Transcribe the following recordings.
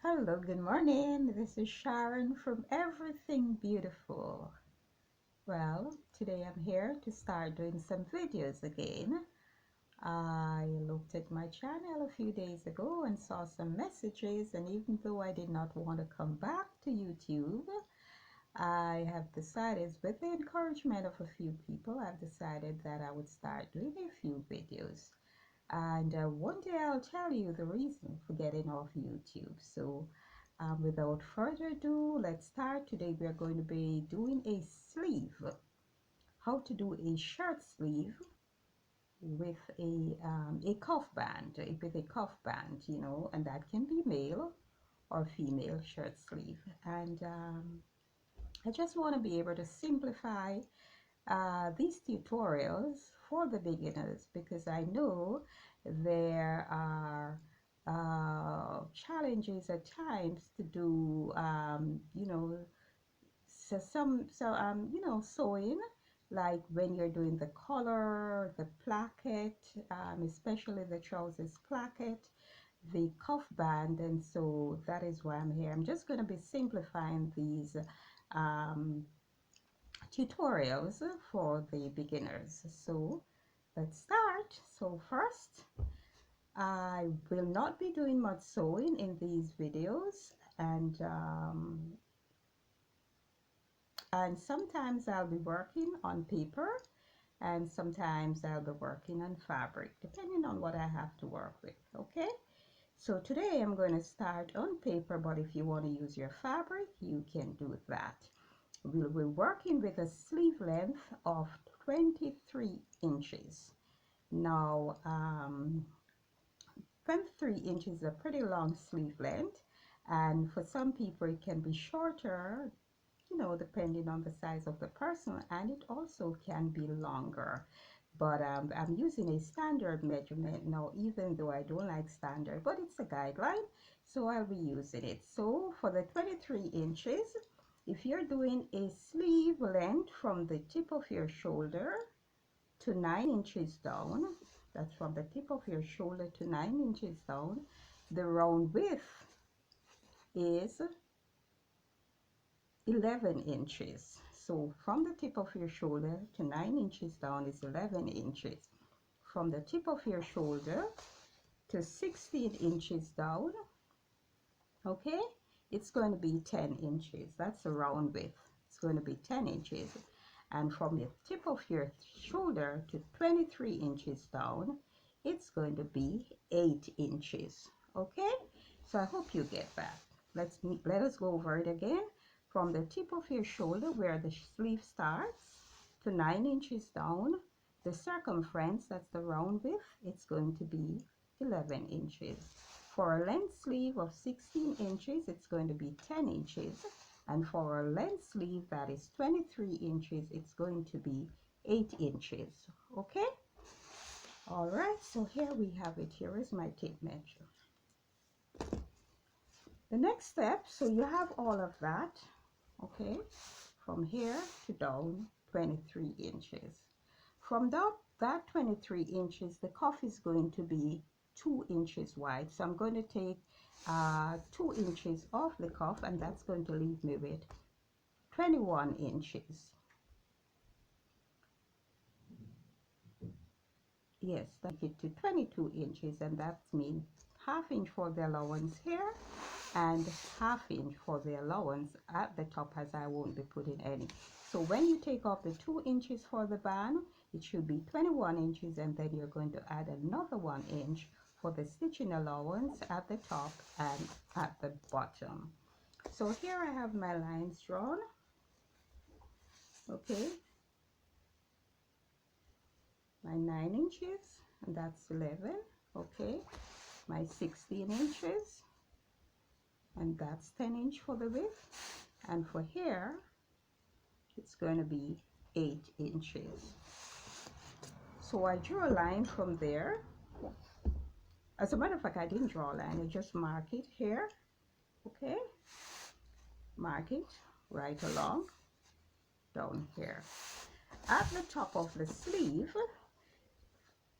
Hello, good morning. This is Sharon from Everything Beautiful. Well, today I'm here to start doing some videos again. I looked at my channel a few days ago and saw some messages, and even though I did not want to come back to YouTube, I have decided, with the encouragement of a few people, I've decided that I would start doing a few videos. And one day I'll tell you the reason for getting off YouTube. So without further ado, let's start. Today we are going to be doing a sleeve. How to do a shirt sleeve with a cuff band, and that can be male or female shirt sleeve. And I just want to be able to simplify these tutorials for the beginners, because I know there are challenges at times to do sewing, like when you're doing the collar, the placket, especially the trousers placket, the cuff band. And so that is why I'm here. I'm just going to be simplifying these um, tutorials for the beginners. So let's start. So first, I will not be doing much sewing in these videos, and sometimes I'll be working on paper, and sometimes I'll be working on fabric, depending on what I have to work with. Okay, so today I'm going to start on paper, but if you want to use your fabric, you can do that. We'll be working with a sleeve length of 23 inches. Now, 23 inches is a pretty long sleeve length, and for some people it can be shorter, depending on the size of the person, and it also can be longer. But I'm using a standard measurement now, even though I don't like standard, but it's a guideline, so I'll be using it. So for the 23 inches, if you're doing a sleeve length from the tip of your shoulder to 9 inches down, that's from the tip of your shoulder to 9 inches down, the round width is 11 inches. So from the tip of your shoulder to 9 inches down is 11 inches. From the tip of your shoulder to 16 inches down, okay, it's going to be 10 inches. That's the round width. It's going to be 10 inches. And from the tip of your shoulder to 23 inches down, it's going to be 8 inches. Okay, so I hope you get that. Let us go over it again. From the tip of your shoulder, where the sleeve starts, to 9 inches down, the circumference, that's the round width, it's going to be 11 inches. For a length sleeve of 16 inches, it's going to be 10 inches. And for a length sleeve that is 23 inches, it's going to be 8 inches. Okay? All right, so here we have it. Here is my tape measure. The next step, so you have all of that, okay, from here to down 23 inches. From that 23 inches, the cuff is going to be 2 inches wide. So I'm going to take 2 inches off the cuff, and that's going to leave me with 21 inches. Yes, take it to 22 inches, and that means ½ inch for the allowance here and ½ inch for the allowance at the top, as I won't be putting any. So when you take off the 2 inches for the band, it should be 21 inches, and then you're going to add another 1 inch for the stitching allowance at the top and at the bottom. So here I have my lines drawn. Okay, my 9 inches, and that's 11. Okay, my 16 inches, and that's 10 inch for the width, and for here it's going to be 8 inches. So I drew a line from there. As a matter of fact, I didn't draw a line, I just mark it here. Okay, mark it right along down here. At the top of the sleeve,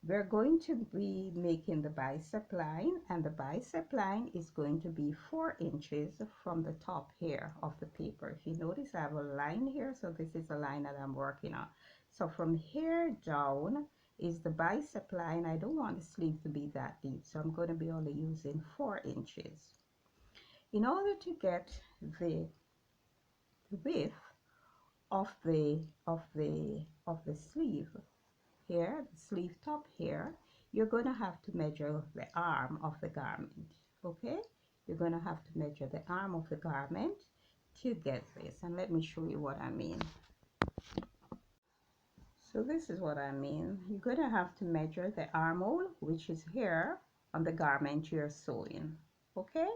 we're going to be making the bicep line, and the bicep line is going to be 4 inches from the top here of the paper. If you notice, I have a line here, so this is a line that I'm working on. So from here down is the bicep line. I don't want the sleeve to be that deep, so I'm going to be only using 4 inches. In order to get the width of the sleeve here, the sleeve top here, you're going to have to measure the arm of the garment. Okay, you're going to have to measure the arm of the garment to get this, and let me show you what I mean. So this is what I mean. You're going to have to measure the armhole, which is here on the garment you're sewing. Okay,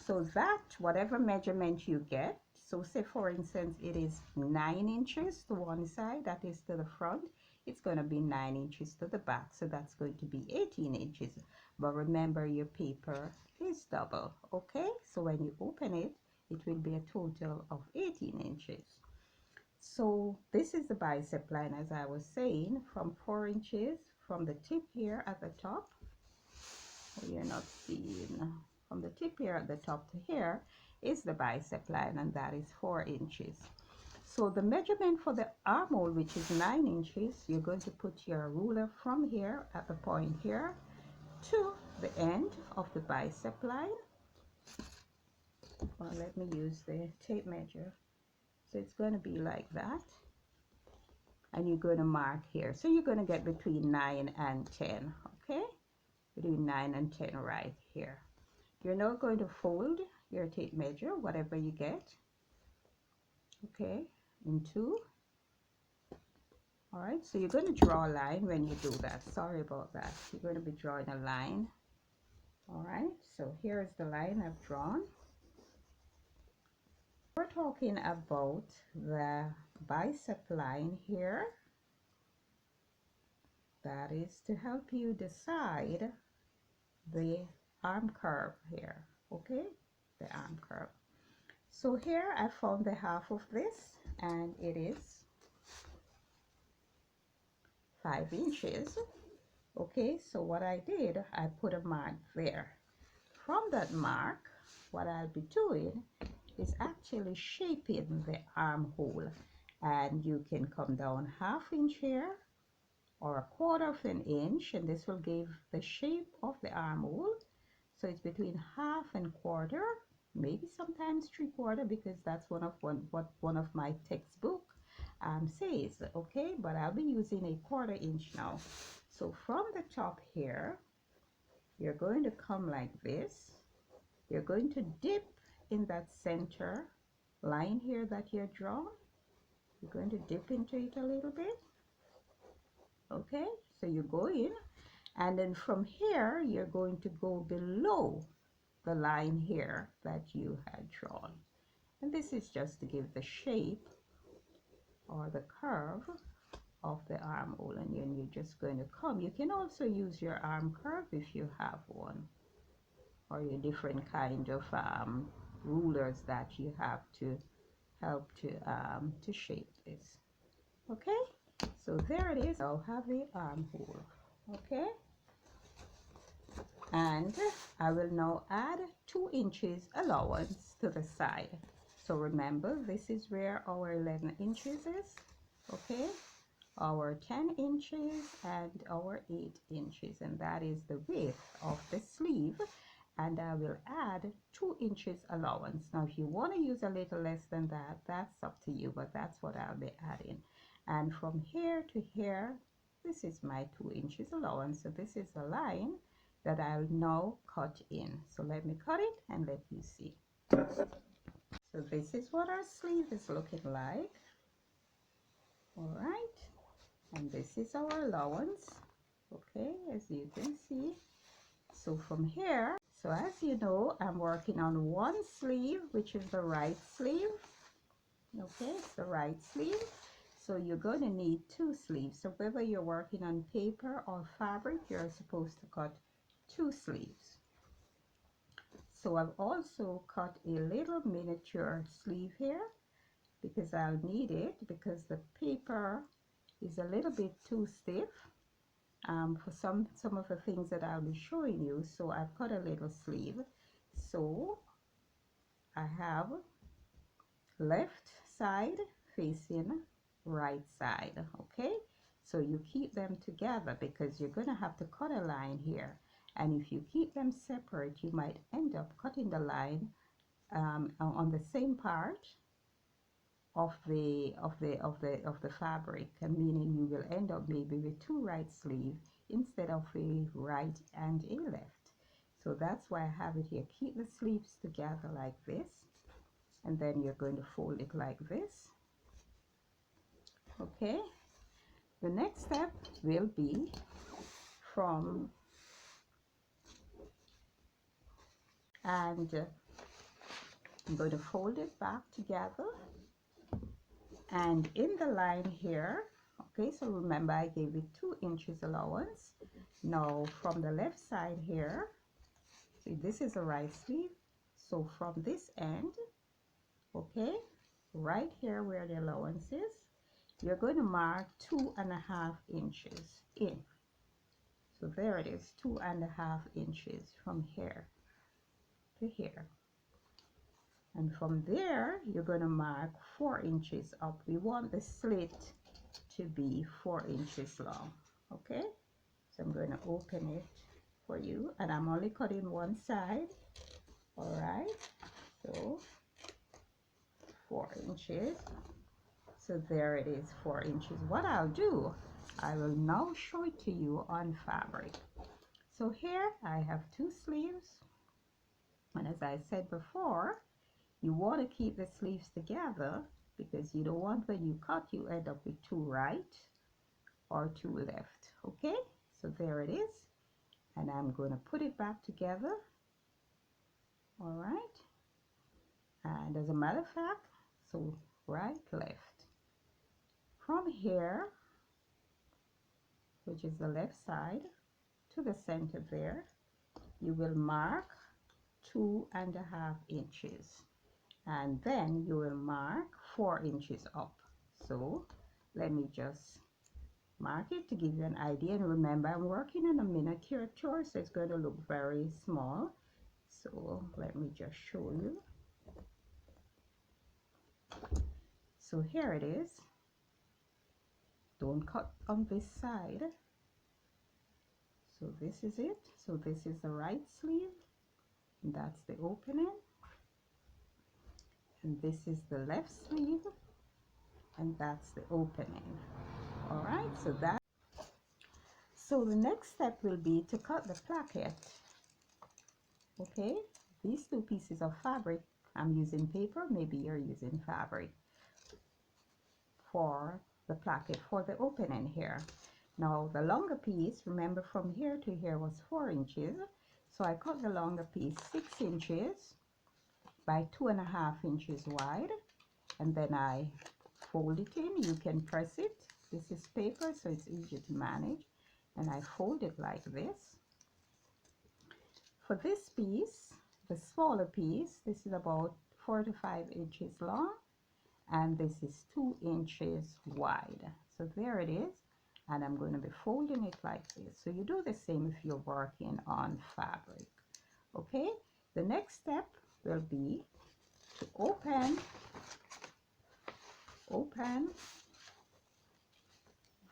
so that whatever measurement you get, so say for instance it is 9 inches to one side, that is to the front, it's going to be 9 inches to the back, so that's going to be 18 inches. But remember, your paper is double. Okay, so when you open it, it will be a total of 18 inches. So this is the bicep line, as I was saying, from 4 inches from the tip here at the top. You're not seeing, from the tip here at the top to here is the bicep line, and that is 4 inches. So the measurement for the armhole, which is 9 inches, you're going to put your ruler from here at the point here to the end of the bicep line. Well, let me use the tape measure. So it's going to be like that, and you're going to mark here. So you're going to get between 9 and 10. Okay, between 9 and 10 right here. You're now going to fold your tape measure, whatever you get, okay, in two. All right, so you're going to draw a line when you do that. Sorry about that. You're going to be drawing a line. All right, so here is the line I've drawn. We're talking about the bicep line here. That is to help you decide the arm curve here, okay, the arm curve. So here I found the half of this, and it is 5 inches. Okay, so what I did, I put a mark there. From that mark, what I'll be doing is actually shaping the armhole, and you can come down 1/2 inch here or 1/4 of an inch, and this will give the shape of the armhole. So it's between 1/2 and 1/4, maybe sometimes 3/4, because that's what one of my textbook says. Okay, but I'll be using a 1/4 inch now. So from the top here, you're going to come like this. You're going to dip in that center line here that you're drawn. You're going to dip into it a little bit. Okay, so you go in, and then from here you're going to go below the line here that you had drawn, and this is just to give the shape or the curve of the armhole. And then you're just going to come. You can also use your arm curve if you have one, or your different kind of rulers that you have to help to shape this. Okay, so there it is. I'll have the armhole. Okay, and I will now add 2 inches allowance to the side. So remember, this is where our 11 inches is. Okay, our 10 inches and our 8 inches, and that is the width of the sleeve. And I will add 2 inches allowance. Now if you want to use a little less than that, that's up to you, but that's what I'll be adding. And from here to here, this is my 2 inches allowance. So this is the line that I'll now cut in. So let me cut it and let you see. So this is what our sleeve is looking like. All right, and this is our allowance. Okay, as you can see. So from here, so as you know, I'm working on one sleeve, which is the right sleeve. Okay, it's the right sleeve. So you're going to need 2 sleeves. So whether you're working on paper or fabric, you're supposed to cut 2 sleeves. So I've also cut a little miniature sleeve here, because I'll need it, because the paper is a little bit too stiff, for some of the things that I'll be showing you. So I've cut a little sleeve. So I have left side facing right side. Okay, so you keep them together because you're going to have to cut a line here, and if you keep them separate you might end up cutting the line on the same part of the fabric, and meaning you will end up maybe with two right sleeves instead of a right and a left. So that's why I have it here. Keep the sleeves together like this, and then you're going to fold it like this. Okay, the next step will be from and I'm going to fold it back together, and in the line here, okay, so remember I gave it 2 inches allowance. Now from the left side here, see this is a right sleeve, so from this end, okay, right here where the allowance is, you're going to mark 2.5 inches in. So there it is, 2.5 inches from here to here. And from there, you're going to mark 4 inches up. We want the slit to be 4 inches long. Okay, so I'm going to open it for you, and I'm only cutting one side. All right, so 4 inches. So there it is, 4 inches. What I'll do, I will now show it to you on fabric. So here I have 2 sleeves, and as I said before, you want to keep the sleeves together because you don't want when you cut you end up with 2 right or 2 left. Okay, so there it is, and I'm going to put it back together. All right, and as a matter of fact, so right, left. From here, which is the left side, to the center there, you will mark 2.5 inches, and then you will mark 4 inches up. So let me just mark it to give you an idea, and remember I'm working on a miniature, so it's going to look very small. So let me just show you. So here it is. Don't cut on this side. So this is it. So this is the right sleeve, and that's the opening, and this is the left sleeve, and that's the opening. All right, so the next step will be to cut the placket. Okay, these 2 pieces of fabric, I'm using paper, maybe you're using fabric for the placket, for the opening here. Now the longer piece, remember from here to here was 4 inches, so I cut the longer piece 6 inches by 2.5 inches wide, and then I fold it in. You can press it. This is paper, so it's easy to manage, and I fold it like this. For this piece, the smaller piece, this is about 4 to 5 inches long, and this is 2 inches wide. So there it is, and I'm going to be folding it like this. So you do the same if you're working on fabric. Okay, the next step will be to open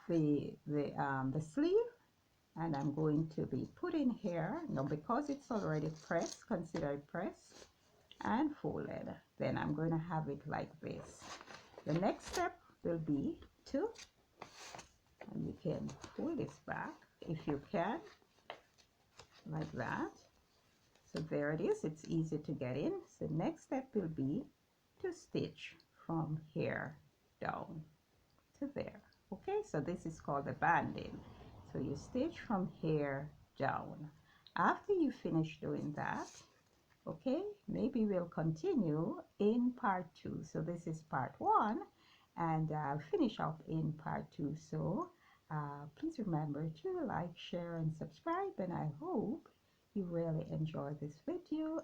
the sleeve, and I'm going to be putting here. Now because it's already pressed, consider it pressed and folded, then I'm going to have it like this. The next step will be to, and you can pull this back if you can, like that. So there it is, it's easy to get in. So next step will be to stitch from here down to there. Okay, so this is called the banding. So you stitch from here down. After you finish doing that, okay, maybe we'll continue in part 2. So this is part 1, and I'll finish up in part 2. So please remember to like, share, and subscribe, and I hope you really enjoy this video.